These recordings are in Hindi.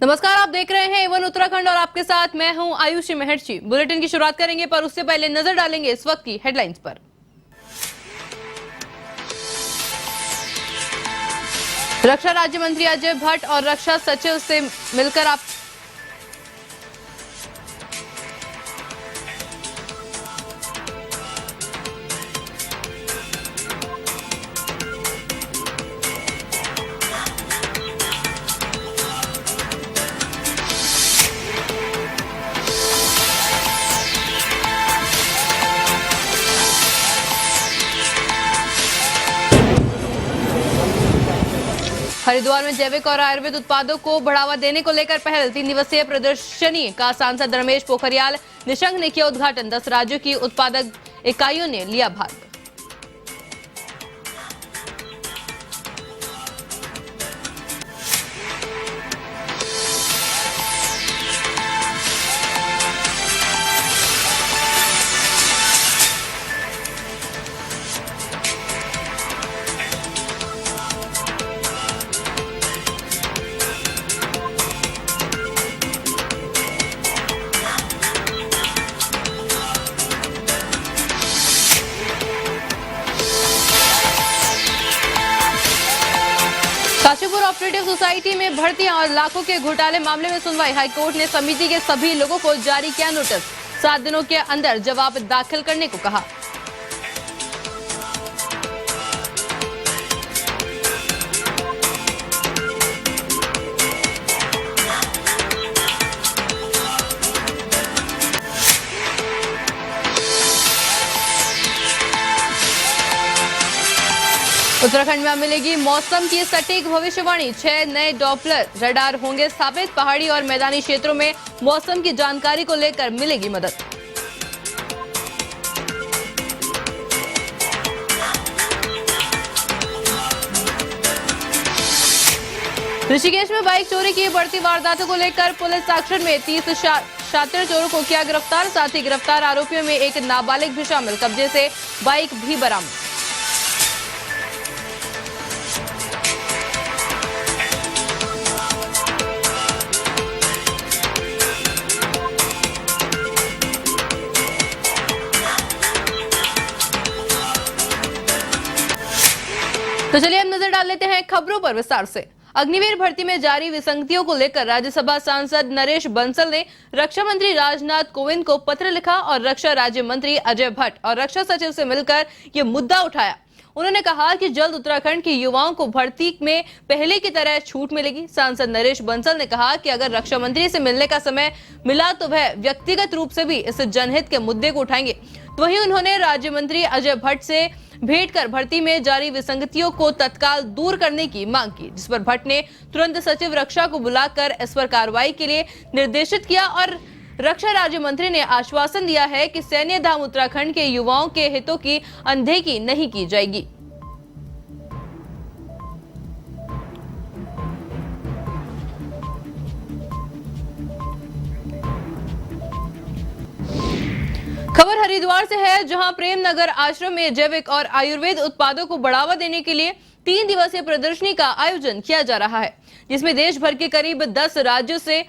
नमस्कार, आप देख रहे हैं एवन उत्तराखंड और आपके साथ मैं हूं आयुषी महर्षि। बुलेटिन की शुरुआत करेंगे पर उससे पहले नजर डालेंगे इस वक्त की हेडलाइंस पर। रक्षा राज्य मंत्री अजय भट्ट और रक्षा सचिव से मिलकर आप हरिद्वार में जैविक और आयुर्वेद उत्पादों को बढ़ावा देने को लेकर पहल 3 दिवसीय प्रदर्शनी का सांसद रमेश पोखरियाल निशंक ने किया उद्घाटन। 10 राज्यों की उत्पादक इकाइयों ने लिया भाग। काशीपुर ऑपरेटिव सोसाइटी में भर्तियां और लाखों के घोटाले मामले में सुनवाई। हाईकोर्ट ने समिति के सभी लोगों को जारी किया नोटिस। 7 दिनों के अंदर जवाब दाखिल करने को कहा। उत्तराखंड में मिलेगी मौसम की सटीक भविष्यवाणी। 6 नए डॉपलर रडार होंगे स्थापित। पहाड़ी और मैदानी क्षेत्रों में मौसम की जानकारी को लेकर मिलेगी मदद। ऋषिकेश में बाइक चोरी की बढ़ती वारदातों को लेकर पुलिस एक्शन में। 30 शातिर चोरों को किया गिरफ्तार। साथ ही गिरफ्तार आरोपियों में एक नाबालिग भी शामिल। कब्जे से बाइक भी बरामद। तो चलिए हम नजर डाल लेते हैं खबरों पर विस्तार से। अग्निवीर भर्ती में जारी विसंगतियों को लेकर राज्यसभा सांसद नरेश बंसल ने रक्षा मंत्री राजनाथ कोविंद को पत्र लिखा और रक्षा राज्य मंत्री अजय भट्ट और रक्षा सचिव से मिलकर ये मुद्दा उठाया। उन्होंने कहा कि जल्द उत्तराखंड के युवाओं को भर्ती में पहले की तरह छूट मिलेगी। सांसद नरेश बंसल ने कहा कि अगर रक्षा मंत्री से मिलने का समय मिला तो वह व्यक्तिगत रूप से भी इस जनहित के मुद्दे को उठाएंगे। वहीं उन्होंने राज्य मंत्री अजय भट्ट से भेंट कर भर्ती में जारी विसंगतियों को तत्काल दूर करने की मांग की, जिस पर भट्ट ने तुरंत सचिव रक्षा को बुलाकर इस पर कार्रवाई के लिए निर्देशित किया और रक्षा राज्य मंत्री ने आश्वासन दिया है कि सैन्य धाम उत्तराखंड के युवाओं के हितों की अनदेखी नहीं की जाएगी। खबर हरिद्वार से है, जहां प्रेम नगर आश्रम में जैविक और आयुर्वेद उत्पादों को बढ़ावा देने के लिए 3 दिवसीय प्रदर्शनी का आयोजन किया जा रहा है, जिसमें देश भर के करीब 10 राज्यों से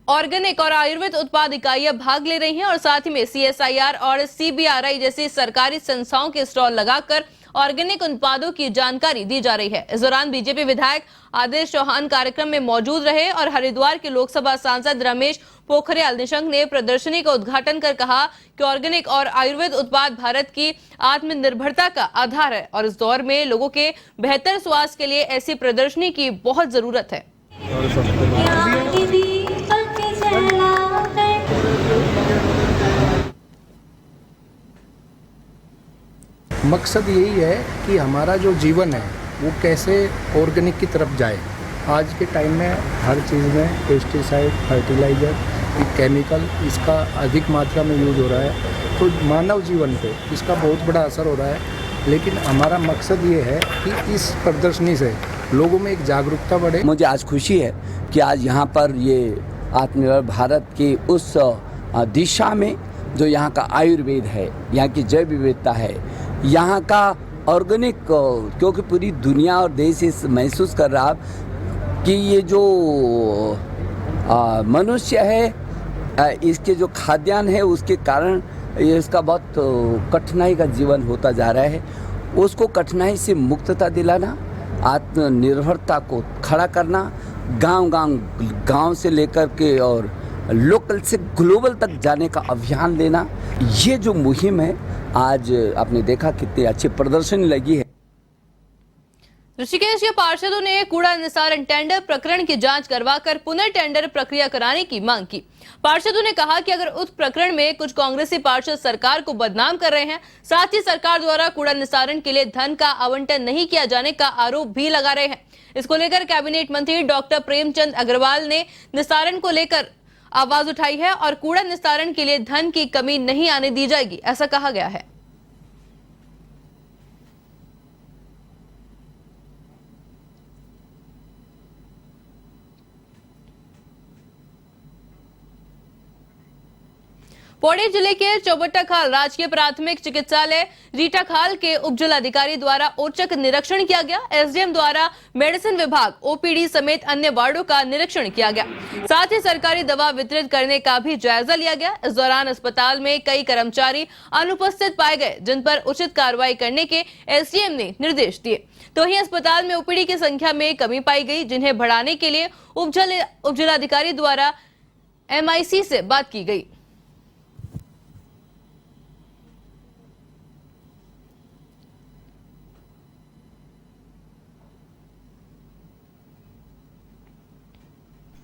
ऑर्गेनिक और आयुर्वेद उत्पाद इकाइयां भाग ले रही हैं और साथ ही में CSIR और CBRI जैसी सरकारी संस्थाओं के स्टॉल लगाकर ऑर्गेनिक उत्पादों की जानकारी दी जा रही है। इस दौरान बीजेपी विधायक आदेश चौहान कार्यक्रम में मौजूद रहे और हरिद्वार के लोकसभा सांसद रमेश पोखरियाल निशंक ने प्रदर्शनी का उद्घाटन कर कहा कि ऑर्गेनिक और आयुर्वेद उत्पाद भारत की आत्मनिर्भरता का आधार है और इस दौर में लोगों के बेहतर स्वास्थ्य के लिए ऐसी प्रदर्शनी की बहुत जरूरत है। मकसद यही है कि हमारा जो जीवन है वो कैसे ऑर्गेनिक की तरफ जाए। आज के टाइम में हर चीज़ में पेस्टिसाइड, फर्टिलाइज़र, केमिकल इसका अधिक मात्रा में यूज हो रहा है, तो मानव जीवन पे इसका बहुत बड़ा असर हो रहा है। लेकिन हमारा मकसद ये है कि इस प्रदर्शनी से लोगों में एक जागरूकता बढ़े। मुझे आज खुशी है कि आज यहाँ पर ये आत्मनिर्भर भारत की उस दिशा में जो यहाँ का आयुर्वेद है, यहाँ की जैव विविधता है, यहाँ का ऑर्गेनिक, क्योंकि पूरी दुनिया और देश इस महसूस कर रहा कि ये जो मनुष्य है, इसके जो खाद्यान्न है उसके कारण ये इसका बहुत कठिनाई का जीवन होता जा रहा है। उसको कठिनाई से मुक्तता दिलाना, आत्मनिर्भरता को खड़ा करना, गांव से लेकर के और लोकल से ग्लोबल तक जाने का अभियान लेना, ये जो मुहिम है आज आपने देखा कितनी अच्छी प्रदर्शनी लगी है। ऋषिकेश के पार्षदों ने कूड़ा निस्तारण टेंडर प्रकरण की जांच करवाकर पुनर्टेंडर प्रक्रिया कराने की मांग की। पार्षदों ने कहा कि अगर उस प्रकरण में कुछ कांग्रेसी पार्षद सरकार को बदनाम कर रहे हैं, साथ ही सरकार द्वारा कूड़ा निस्तारण के लिए धन का आवंटन नहीं किया जाने का आरोप भी लगा रहे हैं। इसको लेकर कैबिनेट मंत्री डॉक्टर प्रेमचंद अग्रवाल ने निस्तारण को लेकर आवाज उठाई है और कूड़ा निस्तारण के लिए धन की कमी नहीं आने दी जाएगी, ऐसा कहा गया है। पौड़ी जिले के चौबट्टाखाल राजकीय प्राथमिक चिकित्सालय रीटाखाल के उपजिलाधिकारी द्वारा औचक निरीक्षण किया गया। एसडीएम द्वारा मेडिसिन विभाग, ओपीडी समेत अन्य वार्डों का निरीक्षण किया गया। साथ ही सरकारी दवा वितरित करने का भी जायजा लिया गया। इस दौरान अस्पताल में कई कर्मचारी अनुपस्थित पाए गए, जिन पर उचित कार्रवाई करने के एसडीएम ने निर्देश दिए। तो वहीं अस्पताल में ओपीडी की संख्या में कमी पाई गई, जिन्हें बढ़ाने के लिए उपजिलाधिकारी द्वारा एमआईसी से बात की गई।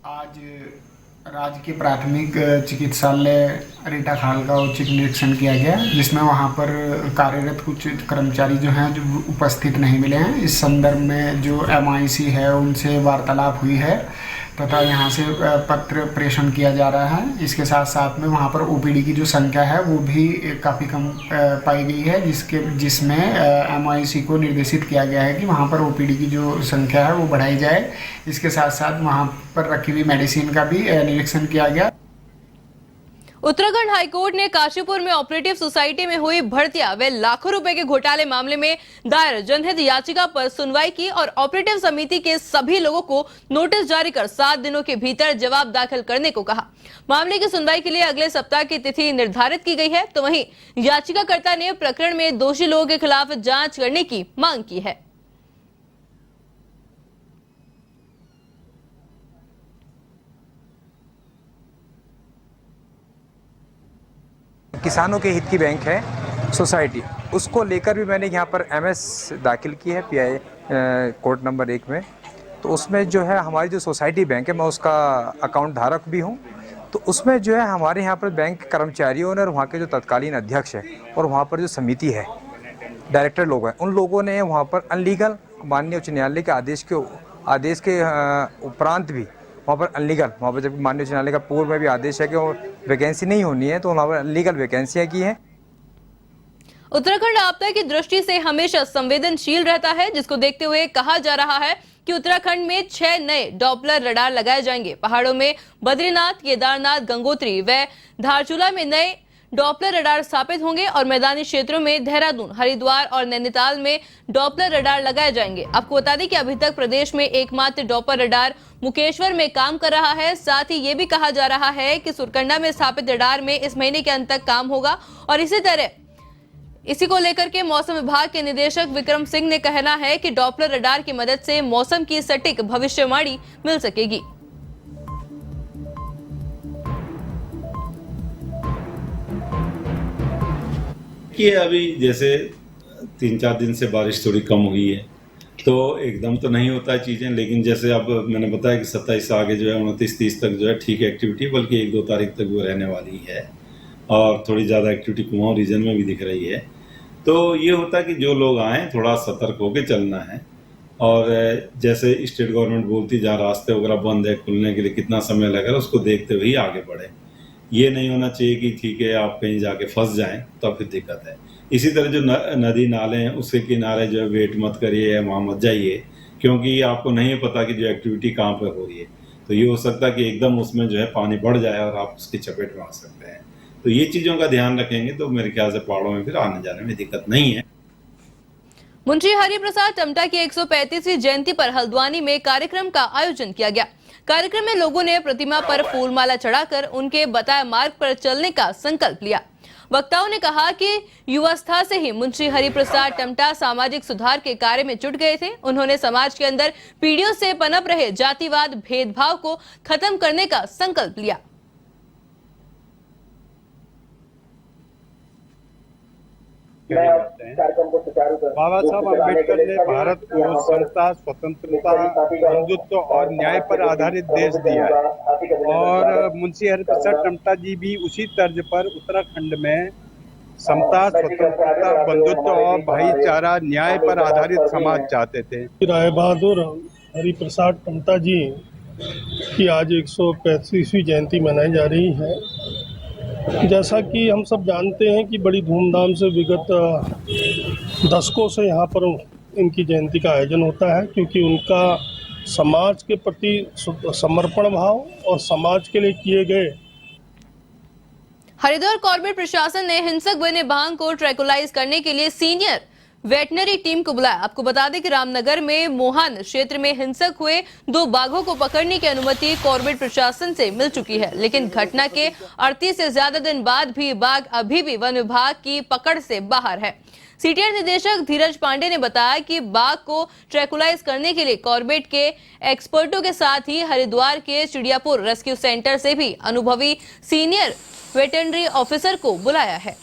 आज राजकीय प्राथमिक चिकित्सालय रीटाखाल का औचक निरीक्षण किया गया, जिसमें वहां पर कार्यरत कुछ कर्मचारी जो हैं जो उपस्थित नहीं मिले हैं। इस संदर्भ में जो एमआईसी है उनसे वार्तालाप हुई है तथा यहाँ से पत्र प्रेषण किया जा रहा है। इसके साथ साथ में वहाँ पर ओपीडी की जो संख्या है वो भी काफ़ी कम पाई गई है, जिसमें एमआईसी को निर्देशित किया गया है कि वहाँ पर ओपीडी की जो संख्या है वो बढ़ाई जाए। इसके साथ साथ वहाँ पर रखी हुई मेडिसिन का भी निरीक्षण किया गया। उत्तराखंड हाईकोर्ट ने काशीपुर में ऑपरेटिव सोसाइटी में हुई भर्तियां व लाखों रुपए के घोटाले मामले में दायर जनहित याचिका पर सुनवाई की और ऑपरेटिव समिति के सभी लोगों को नोटिस जारी कर 7 दिनों के भीतर जवाब दाखिल करने को कहा। मामले की सुनवाई के लिए अगले सप्ताह की तिथि निर्धारित की गई है। तो वहीं याचिकाकर्ता ने प्रकरण में दोषी लोगों के खिलाफ जांच करने की मांग की है। किसानों के हित की बैंक है सोसाइटी, उसको लेकर भी मैंने यहाँ पर एमएस दाखिल की है पीआई कोर्ट नंबर 1 में। तो उसमें जो है हमारी जो सोसाइटी बैंक है, मैं उसका अकाउंट धारक भी हूँ। तो उसमें जो है हमारे यहाँ पर बैंक कर्मचारियों ने और वहाँ के जो तत्कालीन अध्यक्ष है और वहाँ पर जो समिति है, डायरेक्टर लोग हैं, उन लोगों ने वहाँ पर अनलीगल माननीय उच्च न्यायालय के आदेश के उपरांत भी वहाँ पर अनलीगल, वहाँ पर जब माननीय उच्च न्यायालय का पूर्व में भी आदेश है कि वो वैकेंसी नहीं होनी है, तो वहाँ पर अनलीगल वैकेंसियाँ की हैं। उत्तराखंड आपदा की दृष्टि से हमेशा संवेदनशील रहता है, जिसको देखते हुए कहा जा रहा है कि उत्तराखंड में 6 नए डॉपलर रडार लगाए जाएंगे। पहाड़ों में बद्रीनाथ, केदारनाथ, गंगोत्री व धारचूला में नए डॉपलर रडार स्थापित होंगे और मैदानी क्षेत्रों में देहरादून, हरिद्वार और नैनीताल में डॉपलर रडार लगाए जाएंगे। आपको बता दें कि अभी तक प्रदेश में एकमात्र डॉपलर रडार मुकेश्वर में काम कर रहा है। साथ ही ये भी कहा जा रहा है कि सुरकंडा में स्थापित रडार में इस महीने के अंत तक काम होगा। और इसी को लेकर के मौसम विभाग के निदेशक विक्रम सिंह ने कहना है कि डॉपलर रडार की मदद से मौसम की सटीक भविष्यवाणी मिल सकेगी। कि अभी जैसे 3-4 दिन से बारिश थोड़ी कम हुई है, तो एकदम तो नहीं होता है चीज़ें, लेकिन जैसे अब मैंने बताया कि 27 से आगे जो है 29-30 तक जो है ठीक है एक्टिविटी, बल्कि 1-2 तारीख तक वो रहने वाली है और थोड़ी ज़्यादा एक्टिविटी कुमाऊं रीजन में भी दिख रही है। तो ये होता है कि जो लोग आएँ थोड़ा सतर्क होकर चलना है। और जैसे स्टेट गवर्नमेंट बोलती जहाँ रास्ते वगैरह बंद है, खुलने के लिए कितना समय लगेगा उसको देखते हुए आगे बढ़े। ये नहीं होना चाहिए कि ठीक है आप कहीं जाके फंस जाएं तो फिर दिक्कत है। इसी तरह जो नदी नाले हैं उसके किनारे जो है वेट मत करिए, वहाँ मत जाइए, क्योंकि आपको नहीं पता कि जो एक्टिविटी कहाँ पर हो रही है। तो ये हो सकता है कि एकदम उसमें जो है पानी बढ़ जाए और आप उसकी चपेट में आ सकते हैं। तो ये चीज़ों का ध्यान रखेंगे तो मेरे ख्याल से पहाड़ों में फिर आने जाने में दिक्कत नहीं है। मुंशी हरिप्रसाद टमटा की 135वीं जयंती पर हल्द्वानी में कार्यक्रम का आयोजन किया गया। कार्यक्रम में लोगों ने प्रतिमा पर फूलमाला चढ़ाकर उनके बताए मार्ग पर चलने का संकल्प लिया। वक्ताओं ने कहा कि युवावस्था से ही मुंशी हरिप्रसाद टमटा सामाजिक सुधार के कार्य में जुट गए थे। उन्होंने समाज के अंदर पीढ़ियों से पनप रहे जातिवाद भेदभाव को खत्म करने का संकल्प लिया। बाबा साहब अम्बेडकर ने भारत को समता, स्वतंत्रता, बंधुत्व और न्याय पर आधारित देश दिया है और मुंशी हरिप्रसाद टमटा जी भी उसी तर्ज पर उत्तराखंड में समता, स्वतंत्रता, बंधुत्व और भाईचारा, न्याय पर आधारित समाज चाहते थे। राय बहादुर हरिप्रसाद टमटा जी की आज 135वीं जयंती मनाई जा रही है। जैसा कि हम सब जानते हैं कि बड़ी धूमधाम से विगत दशकों से यहाँ पर इनकी जयंती का आयोजन होता है, क्योंकि उनका समाज के प्रति समर्पण भाव और समाज के लिए किए गए। हरिद्वार कॉर्पोरेट प्रशासन ने हिंसक बने बाघ को ट्रैकुलाइज करने के लिए सीनियर वेटनरी टीम को बुलाया। आपको बता दें कि रामनगर में मोहन क्षेत्र में हिंसक हुए 2 बाघों को पकड़ने की अनुमति कॉर्पोरेट प्रशासन से मिल चुकी है, लेकिन घटना के 38 से ज्यादा दिन बाद भी बाघ अभी भी वन विभाग की पकड़ से बाहर है। सीटीआर निदेशक धीरज पांडे ने बताया कि बाघ को ट्रैकुलाइज करने के लिए कॉर्पोरेट के एक्सपर्टों के साथ ही हरिद्वार के चिड़ियापुर रेस्क्यू सेंटर से भी अनुभवी सीनियर वेटरनरी ऑफिसर को बुलाया है।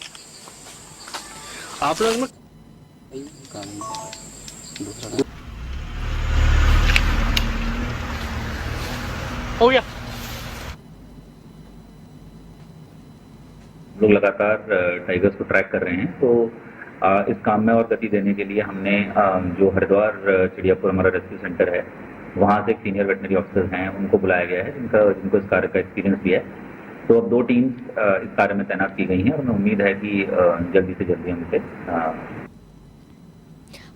आप लोग हो गया। लोग लगातार टाइगर्स को ट्रैक कर रहे हैं, तो इस काम में और गति देने के लिए हमने जो हरिद्वार चिड़ियापुर हमारा रेस्क्यू सेंटर है, वहाँ से एक सीनियर वेटनरी ऑफिसर हैं, उनको बुलाया गया है, जिनको इस कार्य का एक्सपीरियंस भी है। तो अब 2 टीम्स इस कार्य में तैनात की गई हैं और हमें उम्मीद है कि जल्दी से जल्दी हम इसे।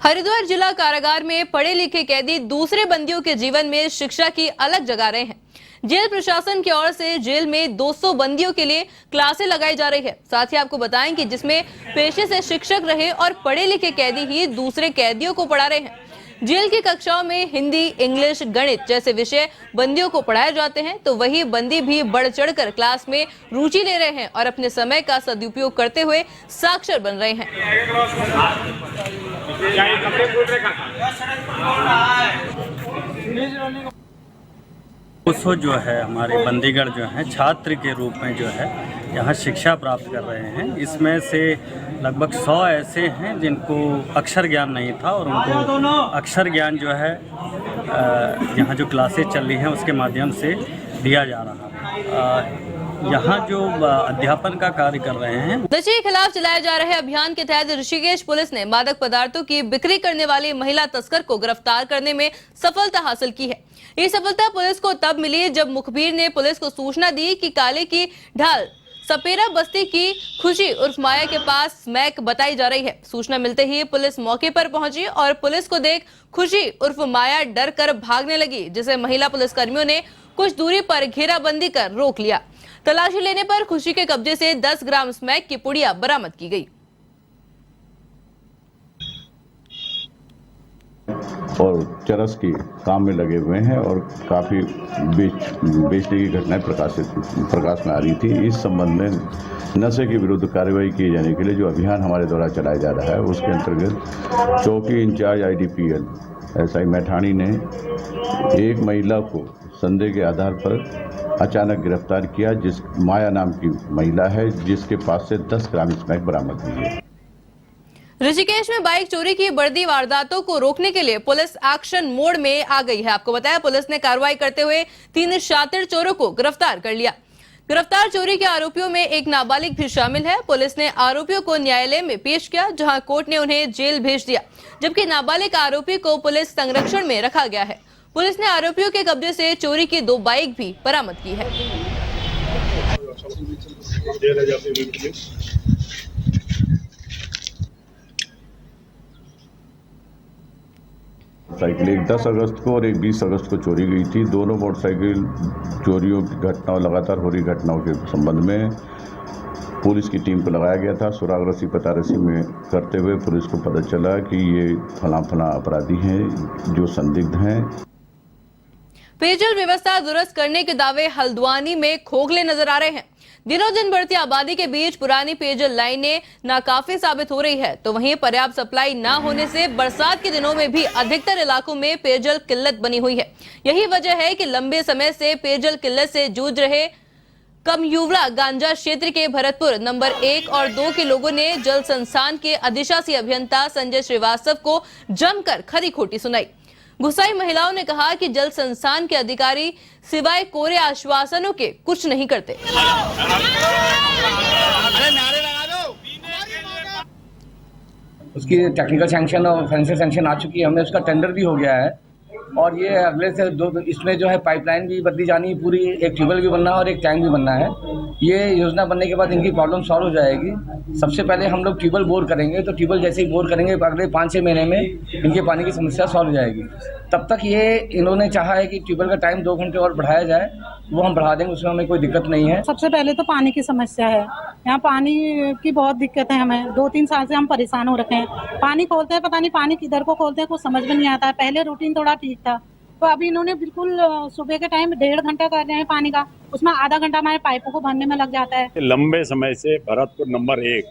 हरिद्वार जिला कारागार में पढ़े लिखे कैदी दूसरे बंदियों के जीवन में शिक्षा की अलग जगा रहे हैं। जेल प्रशासन की ओर से जेल में 200 बंदियों के लिए क्लासें लगाई जा रही है। साथ ही आपको बताएं कि जिसमें पेशे से शिक्षक रहे और पढ़े लिखे कैदी ही दूसरे कैदियों को पढ़ा रहे हैं। जेल की कक्षाओं में हिंदी, इंग्लिश, गणित जैसे विषय बंदियों को पढ़ाए जाते हैं, तो वही बंदी भी बढ़ चढ़कर क्लास में रुचि ले रहे हैं और अपने समय का सदुपयोग करते हुए साक्षर बन रहे हैं। उसको जो है हमारे बंदीगढ़ जो हैं छात्र के रूप में जो है यहाँ शिक्षा प्राप्त कर रहे हैं। इसमें से लगभग 100 ऐसे हैं जिनको अक्षर ज्ञान नहीं था और उनको अक्षर ज्ञान जो है यहाँ जो क्लासेस चल रही हैं उसके माध्यम से दिया जा रहा है। यहाँ जो अध्यापन का कार्य कर रहे हैं। नशे के खिलाफ चलाए जा रहे अभियान के तहत ऋषिकेश पुलिस ने मादक पदार्थों की बिक्री करने वाली महिला तस्कर को गिरफ्तार करने में सफलता हासिल की है। ये सफलता पुलिस को तब मिली जब मुखबिर ने पुलिस को सूचना दी कि काले की ढाल सपेरा बस्ती की खुशी उर्फ माया के पास स्मैक बताई जा रही है। सूचना मिलते ही पुलिस मौके पर पहुंची और पुलिस को देख खुशी उर्फ माया डर कर भागने लगी, जिसे महिला पुलिसकर्मियों ने कुछ दूरी पर घेराबंदी कर रोक लिया। तलाशी लेने पर खुशी के कब्जे से 10 ग्राम स्मैक की पुड़िया बरामद की गई और चरस के काम में लगे हुए हैं और काफ़ी बेचने की घटनाएं प्रकाश में आ रही थी। इस संबंध में नशे के विरुद्ध कार्रवाई किए जाने के लिए जो अभियान हमारे द्वारा चलाया जा रहा है, उसके अंतर्गत चौकी इंचार्ज IDPL SI मैठाणी ने एक महिला को संदेह के आधार पर अचानक गिरफ्तार किया, जिस माया नाम की महिला है, जिसके पास से 10 ग्राम स्मैक बरामद हुई है। ऋषिकेश में बाइक चोरी की बढ़ती वारदातों को रोकने के लिए पुलिस एक्शन मोड में आ गई है। आपको बताया पुलिस ने कार्रवाई करते हुए 3 शातिर चोरों को गिरफ्तार कर लिया। गिरफ्तार चोरी के आरोपियों में एक नाबालिग भी शामिल है। पुलिस ने आरोपियों को न्यायालय में पेश किया, जहां कोर्ट ने उन्हें जेल भेज दिया, जबकि नाबालिग आरोपी को पुलिस संरक्षण में रखा गया है। पुलिस ने आरोपियों के कब्जे से चोरी की 2 बाइक भी बरामद की है। साइकिल एक 10 अगस्त को और एक 20 अगस्त को चोरी गई थी। दोनों मोटरसाइकिल चोरियों की घटनाओं लगातार हो रही घटनाओं के संबंध में पुलिस की टीम को लगाया गया था। सुराग रस्सी पता रस्सी में करते हुए पुलिस को पता चला कि ये फला अपराधी हैं जो संदिग्ध हैं। पेयजल व्यवस्था दुरुस्त करने के दावे हल्द्वानी में खोखले नजर आ रहे हैं। दिनों दिन बढ़ती आबादी के बीच पुरानी पेयजल लाइनें नाकाफी साबित हो रही है, तो वहीं पर्याप्त सप्लाई न होने से बरसात के दिनों में भी अधिकतर इलाकों में पेयजल किल्लत बनी हुई है। यही वजह है कि लंबे समय से पेयजल किल्लत से जूझ रहे कमयुवला गांजा क्षेत्र के भरतपुर नंबर 1 और 2 के लोगों ने जल संस्थान के अधिशासी अभियंता संजय श्रीवास्तव को जमकर खरी खोटी सुनाई। गुस्साई महिलाओं ने कहा कि जल संस्थान के अधिकारी सिवाय कोरे आश्वासनों के कुछ नहीं करते। उसकी टेक्निकल सैंक्शन और फाइनेंशियल सैंक्शन आ चुकी है, हमें उसका टेंडर भी हो गया है और ये अगले से इसमें जो है पाइपलाइन भी बदली जानी है पूरी, एक ट्यूबवेल भी बनना है और एक टैंक भी बनना है। ये योजना बनने के बाद इनकी प्रॉब्लम सॉल्व हो जाएगी। सबसे पहले हम लोग ट्यूबवेल बोर करेंगे, तो ट्यूबवेल जैसे ही बोर करेंगे अगले 5-6 महीने में इनके पानी की समस्या सॉल्व हो जाएगी। तब तक ये इन्होंने चाहा है कि ट्यूबवेल का टाइम 2 घंटे और बढ़ाया जाए, वो हम बढ़ा देंगे, उसमें हमें कोई दिक्कत नहीं है। सबसे पहले तो पानी की समस्या है, यहाँ पानी की बहुत दिक्कत है। हमें 2-3 साल से हम परेशान हो रखे हैं। पानी खोलते हैं, पता नहीं पानी किधर को खोलते हैं, कुछ समझ में नहीं आता है। पहले रूटीन थोड़ा ठीक था, तो अभी इन्होंने बिल्कुल सुबह के टाइम 1.5 घंटा कर रहे हैं पानी का, उसमें आधा घंटा हमारे पाइपों को भरने में लग जाता है। लंबे समय से भरतपुर नंबर 1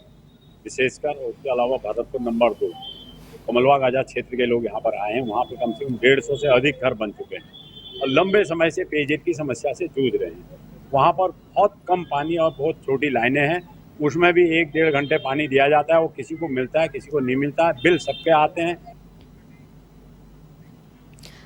विशेषकर, उसके अलावा भरतपुर नंबर 2 कमलवा गाजा क्षेत्र के लोग यहाँ पर आए हैं। वहाँ पे कम से कम 150 से अधिक घर बन चुके हैं और लंबे समय से पेयजल की समस्या से जूझ रहे हैं। वहाँ पर बहुत कम पानी और बहुत छोटी लाइनें हैं, उसमें भी 1-1.5 घंटे पानी दिया जाता है। वो किसी को मिलता है, किसी को नहीं मिलता है, बिल सबके आते हैं।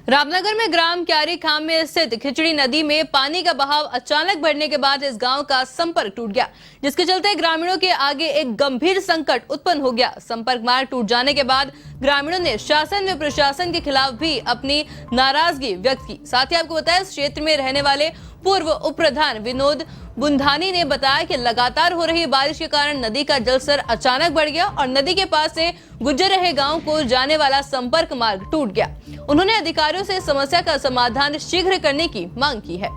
रामनगर में ग्राम क्यारी खाम में स्थित खिचड़ी नदी में पानी का बहाव अचानक बढ़ने के बाद इस गांव का संपर्क टूट गया, जिसके चलते ग्रामीणों के आगे एक गंभीर संकट उत्पन्न हो गया। संपर्क मार्ग टूट जाने के बाद ग्रामीणों ने शासन व प्रशासन के खिलाफ भी अपनी नाराजगी व्यक्त की। साथ ही आपको बताया, इस क्षेत्र में रहने वाले पूर्व उप प्रधान विनोद बुंधानी ने बताया कि लगातार हो रही बारिश के कारण नदी का जलस्तर अचानक बढ़ गया और नदी के पास से गुजर रहे गांव को जाने वाला संपर्क मार्ग टूट गया। उन्होंने अधिकारियों से समस्या का समाधान शीघ्र करने की मांग की है।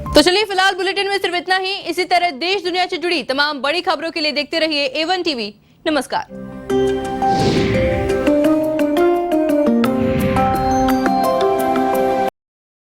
तो चलिए फिलहाल बुलेटिन में सिर्फ इतना ही। इसी तरह देश दुनिया से जुड़ी तमाम बड़ी खबरों के लिए देखते रहिए A1 TV। नमस्कार।